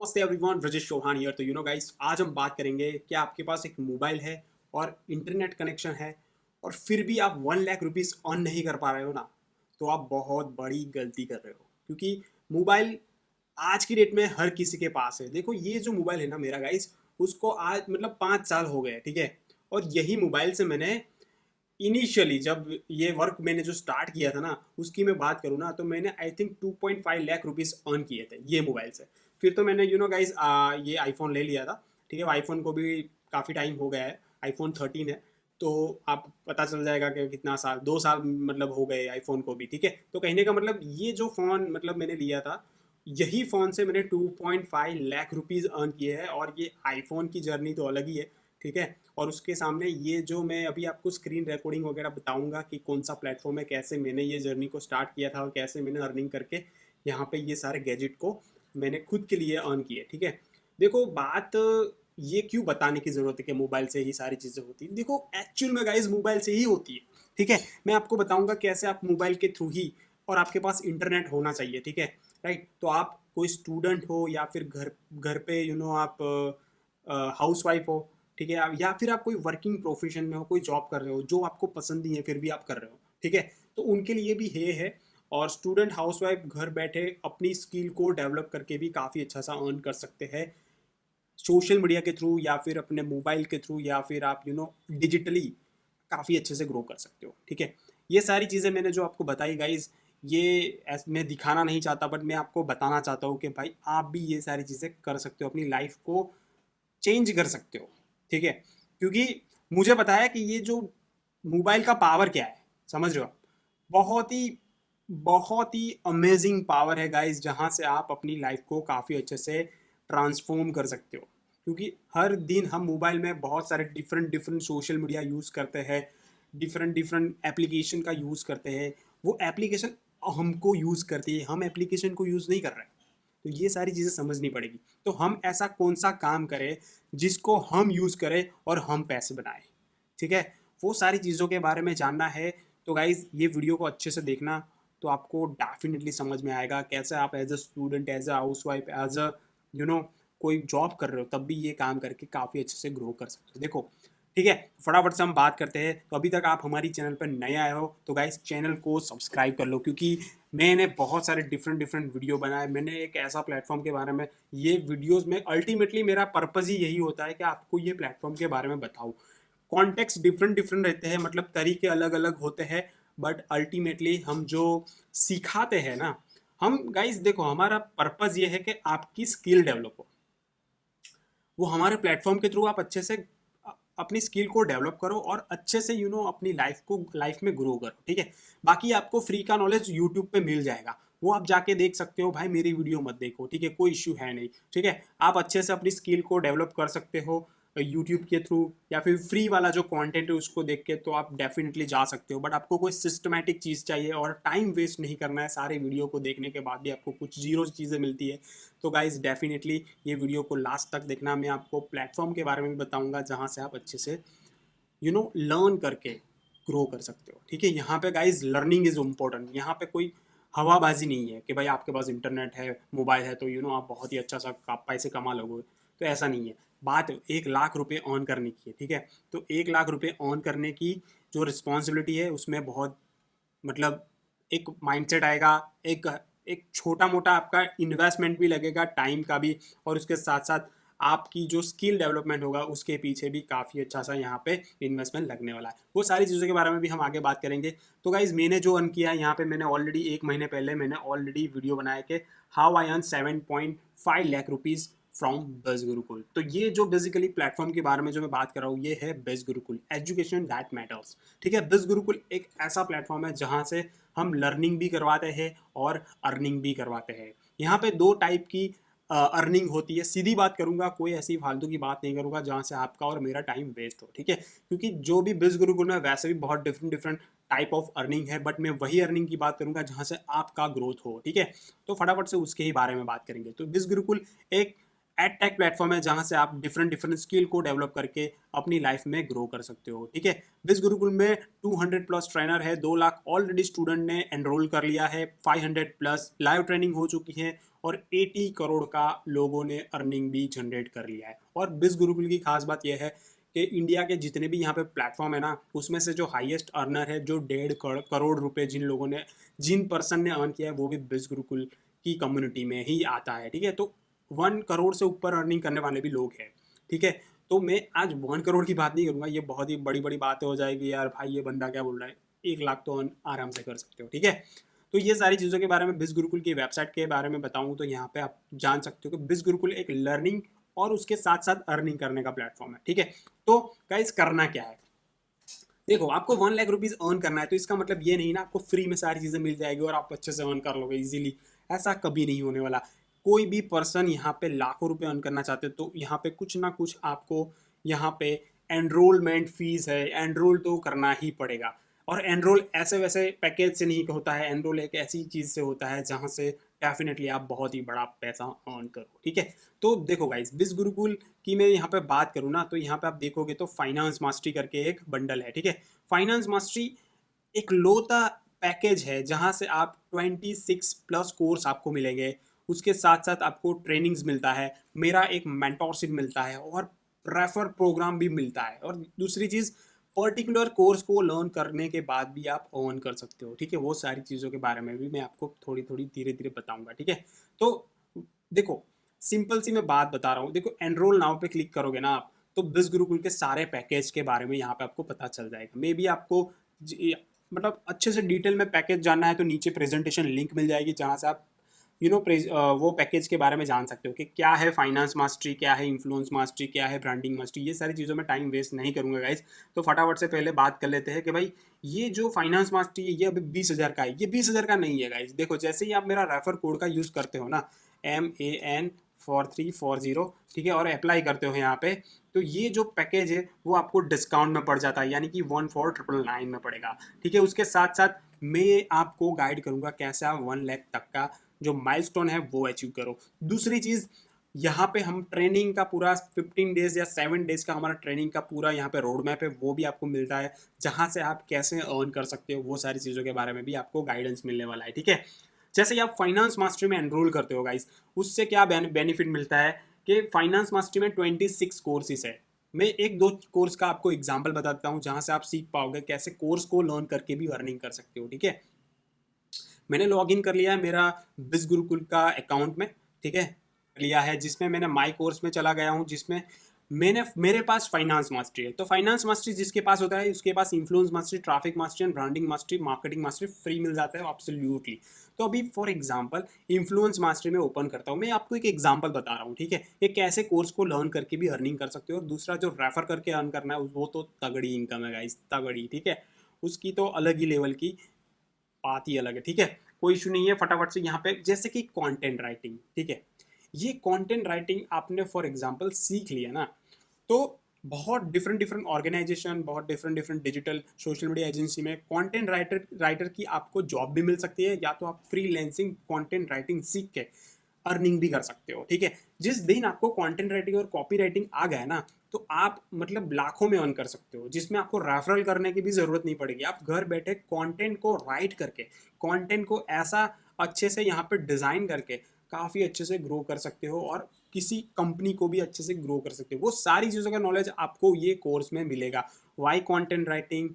नमस्ते everyone, Brajesh Chauhan here. तो guys, आज हम बात करेंगे कि आपके पास एक मोबाइल है और इंटरनेट कनेक्शन है और फिर भी आप 1 लाख रुपीज़ अर्न नहीं कर पा रहे हो ना, तो आप बहुत बड़ी गलती कर रहे हो। क्योंकि मोबाइल आज की डेट में हर किसी के पास है। देखो, ये जो मोबाइल है ना मेरा गाइस, उसको आज मतलब 5 साल हो गए, ठीक है। और यही मोबाइल से मैंने इनिशियली जब ये वर्क मैंने जो स्टार्ट किया था ना, उसकी मैं बात करूँ ना, तो मैंने I think 2.5 lakh rupees earn किए थे ये मोबाइल से। फिर तो मैंने गाइस ये आईफोन ले लिया था, ठीक है। आईफोन को भी काफ़ी टाइम हो गया है, आईफोन 13 है। तो आप पता चल जाएगा कि कितना साल, 2 साल मतलब हो गए आईफोन को भी, ठीक है। तो कहने का मतलब ये जो फ़ोन मतलब मैंने लिया था, यही फ़ोन से मैंने 2.5 लाख रुपीज़ अर्न किए हैं। और ये आईफोन की जर्नी तो अलग ही है, ठीक है। और उसके सामने ये जो मैं अभी आपको स्क्रीन रिकॉर्डिंग वगैरह बताऊंगा कि कौन सा प्लेटफॉर्म है, कैसे मैंने ये जर्नी को स्टार्ट किया था और कैसे मैंने अर्निंग करके यहाँ पे ये सारे गैजेट को मैंने खुद के लिए अर्न किए, ठीक है। देखो, बात ये क्यों बताने की ज़रूरत है कि मोबाइल से ही सारी चीज़ें होती हैं। देखो, एक्चुअल में गाइज मोबाइल से ही होती है, ठीक है। मैं आपको बताऊंगा कैसे आप मोबाइल के थ्रू ही, और आपके पास इंटरनेट होना चाहिए, ठीक है, राइट। तो आप कोई स्टूडेंट हो या फिर घर घर पे आप हाउस वाइफ हो, ठीक है, या फिर आप कोई वर्किंग प्रोफेशन में हो, कोई जॉब कर रहे हो जो आपको पसंद नहीं है फिर भी आप कर रहे हो, ठीक है। तो उनके लिए भी ये है। और स्टूडेंट हाउसवाइफ घर बैठे अपनी स्किल को डेवलप करके भी काफ़ी अच्छा सा अर्न कर सकते हैं, सोशल मीडिया के थ्रू या फिर अपने मोबाइल के थ्रू, या फिर आप डिजिटली काफ़ी अच्छे से ग्रो कर सकते हो, ठीक है। ये सारी चीज़ें मैंने जो आपको बताई गाइज, ये मैं दिखाना नहीं चाहता, बट मैं आपको बताना चाहता हूँ कि भाई आप भी ये सारी चीज़ें कर सकते हो, अपनी लाइफ को चेंज कर सकते हो, ठीक है। क्योंकि मुझे पता है कि ये जो मोबाइल का पावर क्या है, समझ रहे हो आप? बहुत ही बहुत ही अमेजिंग पावर है गाइस, जहाँ से आप अपनी लाइफ को काफ़ी अच्छे से ट्रांसफॉर्म कर सकते हो। क्योंकि हर दिन हम मोबाइल में बहुत सारे different different social media use करते हैं, डिफरेंट डिफरेंट एप्लीकेशन का यूज़ करते हैं। वो एप्लीकेशन हमको यूज़ करती है, हम एप्लीकेशन को यूज़ नहीं कर रहे हैं। तो ये सारी चीज़ें समझनी पड़ेगी। तो हम ऐसा कौन सा काम करें जिसको हम यूज़ करें और हम पैसे बनाएं, ठीक है। वो सारी चीज़ों के बारे में जानना है। तो गाइज़, ये वीडियो को अच्छे से देखना, तो आपको डेफिनेटली समझ में आएगा कैसे आप as a student, as a housewife, as a you know कोई जॉब कर रहे हो तब भी ये काम करके काफ़ी अच्छे से ग्रो कर सकते हो। देखो, ठीक है, फटाफट से हम बात करते हैं। तो अभी तक आप हमारी चैनल पर नए आए हो तो गाइस चैनल को सब्सक्राइब कर लो, क्योंकि मैंने बहुत सारे डिफरेंट डिफरेंट वीडियो बनाए। मैंने एक ऐसा प्लेटफॉर्म के बारे में, ये वीडियोस में अल्टीमेटली मेरा पर्पज़ ही यही होता है कि आपको ये प्लेटफॉर्म के बारे में बताऊँ। कॉन्टेक्स्ट डिफरेंट डिफरेंट रहते हैं, मतलब तरीके अलग अलग होते हैं, बट अल्टीमेटली हम जो सिखाते हैं ना, हम गाइस देखो, हमारा पर्पज़ ये है कि आपकी स्किल डेवलप हो। वो हमारे प्लेटफॉर्म के थ्रू आप अच्छे से अपनी स्किल को डेवलप करो और अच्छे से अपनी लाइफ में ग्रो करो, ठीक है। बाकी आपको फ्री का नॉलेज यूट्यूब पे मिल जाएगा, वो आप जाके देख सकते हो। भाई मेरी वीडियो मत देखो, ठीक है, कोई इश्यू है नहीं, ठीक है। आप अच्छे से अपनी स्किल को डेवलप कर सकते हो यूट्यूब के थ्रू, या फिर फ्री वाला जो कंटेंट है उसको देख के तो आप डेफिनेटली जा सकते हो। बट आपको कोई सिस्टमैटिक चीज़ चाहिए और टाइम वेस्ट नहीं करना है, सारे वीडियो को देखने के बाद भी आपको कुछ जीरो चीज़ें मिलती है, तो गाइज डेफिनेटली ये वीडियो को लास्ट तक देखना। मैं आपको प्लेटफॉर्म के बारे में भी बताऊंगा जहाँ से आप अच्छे से लर्न करके ग्रो कर सकते हो, ठीक है। यहाँ पे गाइज लर्निंग इज़ इम्पोर्टेंट। यहाँ पे कोई हवाबाजी नहीं है कि भाई आपके पास इंटरनेट है, मोबाइल है, तो आप बहुत ही अच्छा सा पैसे कमा लोगे। तो ऐसा नहीं है। बात 1 लाख रुपए अर्न करने की है, ठीक है। तो 1 लाख रुपए अर्न करने की जो रिस्पॉन्सिबिलिटी है, उसमें बहुत मतलब एक माइंडसेट आएगा, एक एक छोटा मोटा आपका इन्वेस्टमेंट भी लगेगा, टाइम का भी, और उसके साथ साथ आपकी जो स्किल डेवलपमेंट होगा उसके पीछे भी काफ़ी अच्छा सा यहाँ पे इन्वेस्टमेंट लगने वाला है। वो सारी चीज़ों के बारे में भी हम आगे बात करेंगे। तो गाइज, मैंने जो अर्न किया है यहाँ पे, मैंने ऑलरेडी 1 महीने पहले मैंने ऑलरेडी वीडियो बनाया कि how I earn 7.5 lakh rupees from best Gurukul. तो ये जो बेसिकली प्लेटफॉर्म के बारे में जो मैं बात कर रहा हूँ, ये है best Gurukul, education that matters, ठीक है। बेस्ट गुरुकुल एक ऐसा प्लेटफॉर्म है जहाँ से हम लर्निंग भी करवाते हैं और अर्निंग भी करवाते हैं। यहाँ पे 2 टाइप की अर्निंग होती है। सीधी बात करूंगा, कोई ऐसी फालतू की बात नहीं करूंगा जहाँ से आपका और मेरा टाइम वेस्ट हो, ठीक है। क्योंकि जो भी बिज गुरुकुल में वैसे भी बहुत different different type of earning है, बट मैं वही अर्निंग की बात करूंगा जहाँ से आपका ग्रोथ हो, ठीक है। तो फटाफट से उसके ही बारे में बात करेंगे। तो बिज गुरुकुल एक एड टेक प्लेटफॉर्म है जहाँ से आप डिफरेंट डिफरेंट स्किल को डेवलप करके अपनी लाइफ में ग्रो कर सकते हो, ठीक है। बिज गुरुकुल में 200 प्लस ट्रेनर है, 2 लाख ऑलरेडी स्टूडेंट ने एनरोल कर लिया है, 500 प्लस लाइव ट्रेनिंग हो चुकी है, और 80 करोड़ का लोगों ने अर्निंग भी जनरेट कर लिया है। और बिज गुरुकुल की खास बात यह है कि इंडिया के जितने भी यहाँ पे प्लेटफॉर्म है ना, उसमें से जो हाईएस्ट अर्नर है, जो 1.5 करोड़ रुपए जिन पर्सन ने अर्न किया है, वो भी बिज गुरुकुल की कम्युनिटी में ही आता है। ठीक है, तो 1 करोड़ से ऊपर अर्निंग करने वाले भी लोग हैं। ठीक है, तो मैं आज 1 करोड़ की बात नहीं करूँगा, ये बहुत ही बड़ी बड़ी बातें हो जाएगी यार, भाई ये बंदा क्या बोल रहा है। 1 लाख तो आराम से कर सकते हो। ठीक है, तो ये सारी चीज़ों के बारे में, बिज गुरुकुल की वेबसाइट के बारे में बताऊँ तो यहाँ पे आप जान सकते हो कि बिज गुरुकुल एक लर्निंग और उसके साथ साथ अर्निंग करने का प्लेटफॉर्म है। ठीक है, तो गाइस करना क्या है, देखो आपको 1 लाख रुपीज़ अर्न करना है, तो इसका मतलब ये नहीं ना आपको फ्री में सारी चीज़ें मिल जाएगी और आप अच्छे से अर्न कर लोगे इजीली। ऐसा कभी नहीं होने वाला। कोई भी पर्सन यहाँ पे लाखों रुपए अर्न करना चाहते हो तो यहाँ पे कुछ ना कुछ आपको यहाँ पे एनरोलमेंट फीस है, एनरोल तो करना ही पड़ेगा। और एनरोल ऐसे वैसे पैकेज से नहीं होता है, एनरोल एक ऐसी चीज़ से होता है जहाँ से डेफिनेटली आप बहुत ही बड़ा पैसा अर्न करो। ठीक है, तो देखो गाइस, बिज गुरुकुल की मैं यहाँ पे बात करूँ ना, तो यहाँ पे आप देखोगे तो फाइनेंस मास्टरी करके एक बंडल है। ठीक है, फाइनेंस मास्टरी एक लोता पैकेज है जहाँ से आप 26+ कोर्स आपको मिलेंगे। उसके साथ साथ आपको ट्रेनिंग्स मिलता है, मेरा एक मेंटोरशिप मिलता है और रेफर प्रोग्राम भी मिलता है। और दूसरी चीज़, पर्टिकुलर कोर्स को लर्न करने के बाद भी आप अर्न कर सकते हो। ठीक है, वो सारी चीज़ों के बारे में भी मैं आपको थोड़ी थोड़ी धीरे धीरे बताऊंगा। ठीक है, तो देखो सिंपल सी मैं बात बता रहा हूँ। देखो एनरोल नाउ पे क्लिक करोगे ना आप, तो बिज गुरुकुल के सारे पैकेज के बारे में यहाँ पे आपको पता चल जाएगा। मे बी आपको मतलब अच्छे से डिटेल में पैकेज जानना है तो नीचे प्रेजेंटेशन लिंक मिल जाएगी, जहाँ से आप वो पैकेज के बारे में जान सकते हो कि क्या है फाइनेंस मास्टरी, क्या है इन्फ्लुएंस मास्टरी, क्या है ब्रांडिंग मास्टरी। ये सारी चीज़ों में टाइम वेस्ट नहीं करूँगा गाइज। तो फटाफट से पहले बात कर लेते हैं कि भाई ये जो फाइनेंस मास्टरी है ये अभी 20,000 का है। ये 20,000 का नहीं है गाइज। देखो जैसे ही आप मेरा रेफर कोड का यूज़ करते हो ना, MAN4340, ठीक है, और अप्लाई करते हो यहाँ पे, तो ये जो पैकेज है वो आपको डिस्काउंट में पड़ जाता है, यानी कि 14,999 में पड़ेगा। ठीक है, उसके साथ साथ मैं आपको गाइड करूँगा कैसे आप 1 लाख तक का जो माइलस्टोन है वो अचीव करो। दूसरी चीज़, यहाँ पे हम ट्रेनिंग का पूरा 15 डेज या 7 डेज का हमारा ट्रेनिंग का पूरा यहाँ पे रोड मैप है, वो भी आपको मिलता है, जहाँ से आप कैसे अर्न कर सकते हो वो सारी चीज़ों के बारे में भी आपको गाइडेंस मिलने वाला है। ठीक है, जैसे कि आप फाइनेंस मास्टरी में एनरोल करते हो गाइस, उससे क्या बेनिफिट मिलता है कि फाइनेंस मास्टरी में 26 कोर्सेज है। मैं एक दो कोर्स का आपको एग्जाम्पल बताता हूँ जहाँ से आप सीख पाओगे कैसे कोर्स को लर्न करके भी अर्निंग कर सकते हो। ठीक है, मैंने लॉगिन कर लिया है मेरा बिज गुरुकुल का अकाउंट में। ठीक है, लिया है, जिसमें मैंने माई कोर्स में चला गया हूँ, जिसमें मेरे पास फाइनेंस मास्टरी है। तो फाइनेंस मास्टरी जिसके पास होता है उसके पास influence mastery, traffic mastery and branding mastery, marketing mastery free मिल जाता है एब्सोल्युटली। तो अभी फॉर एग्जांपल इन्फ्लुएंस मास्टरी में ओपन करता हूँ, मैं आपको एक एग्जांपल बता रहा हूँ। ठीक है, ये कैसे कोर्स को लर्न करके भी अर्निंग कर सकते हो। और दूसरा जो रेफर करके अर्न करना है वो तो तगड़ी इनकम है गाइस, तगड़ी। ठीक है, उसकी तो अलग ही लेवल की बात ही अलग है। ठीक है, कोई इशू नहीं है। फटाफट से यहाँ पे जैसे कि कंटेंट राइटिंग, ठीक है, ये कंटेंट राइटिंग आपने फॉर एग्जांपल सीख लिया ना, तो बहुत डिफरेंट डिफरेंट ऑर्गेनाइजेशन, बहुत different different digital social media agency में कंटेंट राइटर की आपको जॉब भी मिल सकती है, या तो आप फ्रीलांसिंग कंटेंट राइटिंग सीख के अर्निंग भी कर सकते हो। ठीक है, जिस दिन आपको कंटेंट राइटिंग और कॉपी राइटिंग आ गया ना, तो आप मतलब लाखों में अर्न कर सकते हो, जिसमें आपको रेफरल करने की भी ज़रूरत नहीं पड़ेगी। आप घर बैठे कंटेंट को राइट करके, कंटेंट को ऐसा अच्छे से यहाँ पे डिज़ाइन करके काफ़ी अच्छे से ग्रो कर सकते हो, और किसी कंपनी को भी अच्छे से ग्रो कर सकते हो। वो सारी चीज़ों का नॉलेज आपको ये कोर्स में मिलेगा। वाई कंटेंट राइटिंग,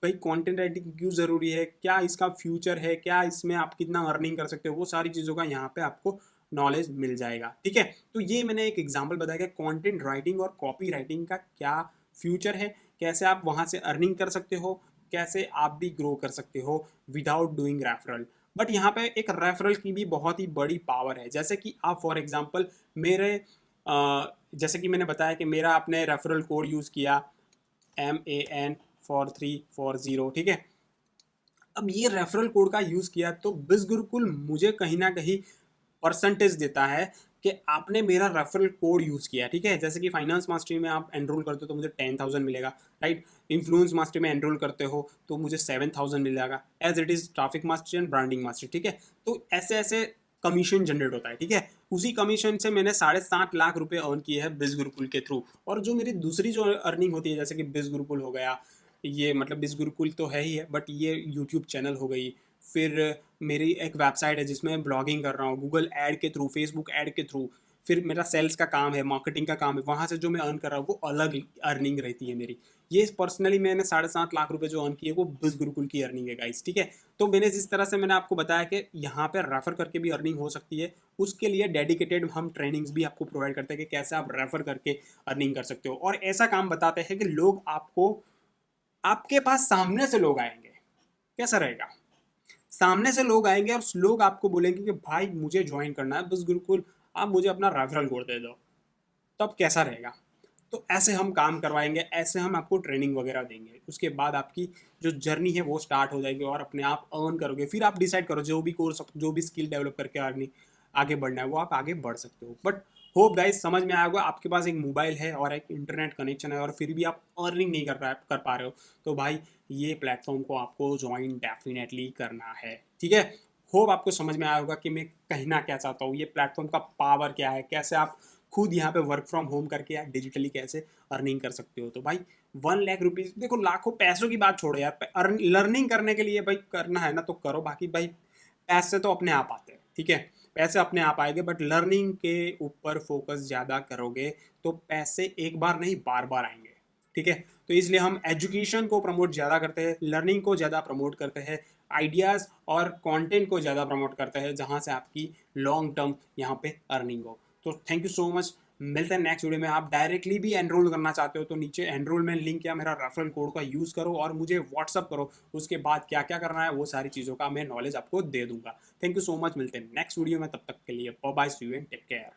भाई कंटेंट राइटिंग क्यों ज़रूरी है, क्या इसका फ्यूचर है, क्या इसमें आप कितना अर्निंग कर सकते हो, वो सारी चीज़ों का यहाँ पे आपको नॉलेज मिल जाएगा। ठीक है, तो ये मैंने एक एग्जांपल बताया कि कंटेंट राइटिंग और कॉपी राइटिंग का क्या फ्यूचर है, कैसे आप वहाँ से अर्निंग कर सकते हो, कैसे आप भी ग्रो कर सकते हो विदाउट डूइंग रेफरल। बट यहाँ पे एक रेफरल की भी बहुत ही बड़ी पावर है। जैसे कि आप फॉर एग्जांपल मेरे जैसे कि मैंने बताया कि मेरा आपने रेफरल कोड यूज़ किया MAN4340। ठीक है, अब ये रेफरल कोड का यूज़ किया तो बिज गुरुकुल मुझे कहीं ना कहीं परसेंटेज देता है कि आपने मेरा रेफरल कोड यूज़ किया। ठीक है, जैसे कि फाइनेंस मास्टरी में आप एनरोल करते हो तो मुझे 10,000 मिलेगा, राइट। इन्फ्लुएंस मास्टरी में एनरोल करते हो तो मुझे 7,000 मिलेगा, as it is traffic mastery and branding mastery. ठीक है, तो ऐसे ऐसे कमीशन जनरेट होता है। ठीक है, उसी कमीशन से मैंने 7.5 लाख रुपए अर्न किए हैं बिज गुरुकुल के थ्रू। और जो मेरी दूसरी जो अर्निंग होती है, जैसे कि बिज गुरुकुल हो गया, ये मतलब बिज गुरुकुल तो है ही है, बट ये यूट्यूब चैनल हो गई, फिर मेरी एक वेबसाइट है जिसमें मैं ब्लॉगिंग कर रहा हूँ, गूगल ऐड के थ्रू, फेसबुक ऐड के थ्रू, फिर मेरा सेल्स का काम है, मार्केटिंग का काम है, वहाँ से जो मैं अर्न कर रहा हूँ वो अलग अर्निंग रहती है मेरी। ये पर्सनली मैंने 7.5 लाख रुपए जो अर्न किए वो बिज गुरुकुल की अर्निंग है गाइस, ठीक है। तो मैंने जिस तरह से मैंने आपको बताया कि यहाँ पे रेफर करके भी अर्निंग हो सकती है, उसके लिए डेडिकेटेड हम ट्रेनिंग्स भी आपको प्रोवाइड करते हैं कि कैसे आप रेफर करके अर्निंग कर सकते हो। और ऐसा काम बताते हैं कि लोग आपको, आपके पास सामने से लोग आएंगे। कैसा रहेगा? सामने से लोग आएंगे और लोग आपको बोलेंगे कि भाई मुझे ज्वाइन करना है बस गुरुकुल, आप मुझे अपना रेफरल कोड दे दो। तब कैसा रहेगा? तो ऐसे हम काम करवाएंगे, ऐसे हम आपको ट्रेनिंग वगैरह देंगे, उसके बाद आपकी जो जर्नी है वो स्टार्ट हो जाएगी और अपने आप अर्न करोगे। फिर आप डिसाइड करो जो भी कोर्स, जो भी स्किल डेवलप करके अर्निंग आगे बढ़ना है वो आप आगे बढ़ सकते हो। बट होप गाइस समझ में आया होगा, आपके पास एक मोबाइल है और एक इंटरनेट कनेक्शन है और फिर भी आप अर्निंग नहीं कर पा रहे हो, तो भाई ये प्लेटफॉर्म को आपको ज्वाइन डेफिनेटली करना है, ठीक है। होप आपको समझ में आया होगा कि मैं कहना क्या चाहता हूँ, ये प्लेटफॉर्म का पावर क्या है, कैसे आप खुद यहाँ पे वर्क फ्रॉम होम करके या डिजिटली कैसे अर्निंग कर सकते हो। तो भाई 1 लाख रुपीज़, देखो लाखों पैसों की बात छोड़ो यार, लर्निंग करने के लिए भाई करना है ना तो करो, बाकी भाई पैसे तो अपने आप आते हैं, ठीक है। पैसे अपने आप आएंगे, बट लर्निंग के ऊपर फोकस ज़्यादा करोगे तो पैसे एक बार नहीं बार बार आएंगे, ठीक है। तो इसलिए हम एजुकेशन को प्रमोट ज़्यादा करते हैं, लर्निंग को ज़्यादा प्रमोट करते हैं, आइडियाज़ और कंटेंट को ज़्यादा प्रमोट करते हैं, जहाँ से आपकी लॉन्ग टर्म यहाँ पे अर्निंग हो। तो थैंक यू सो मच, मिलते हैं नेक्स्ट वीडियो में। आप डायरेक्टली भी एनरोल करना चाहते हो तो नीचे एनरोलमेंट लिंक या मेरा रेफरल कोड का यूज़ करो और मुझे व्हाट्सअप करो, उसके बाद क्या क्या करना है वो सारी चीज़ों का मैं नॉलेज आपको दे दूंगा। थैंक यू सो मच, मिलते हैं नेक्स्ट वीडियो में, तब तक के लिए bye bye, see you and take care.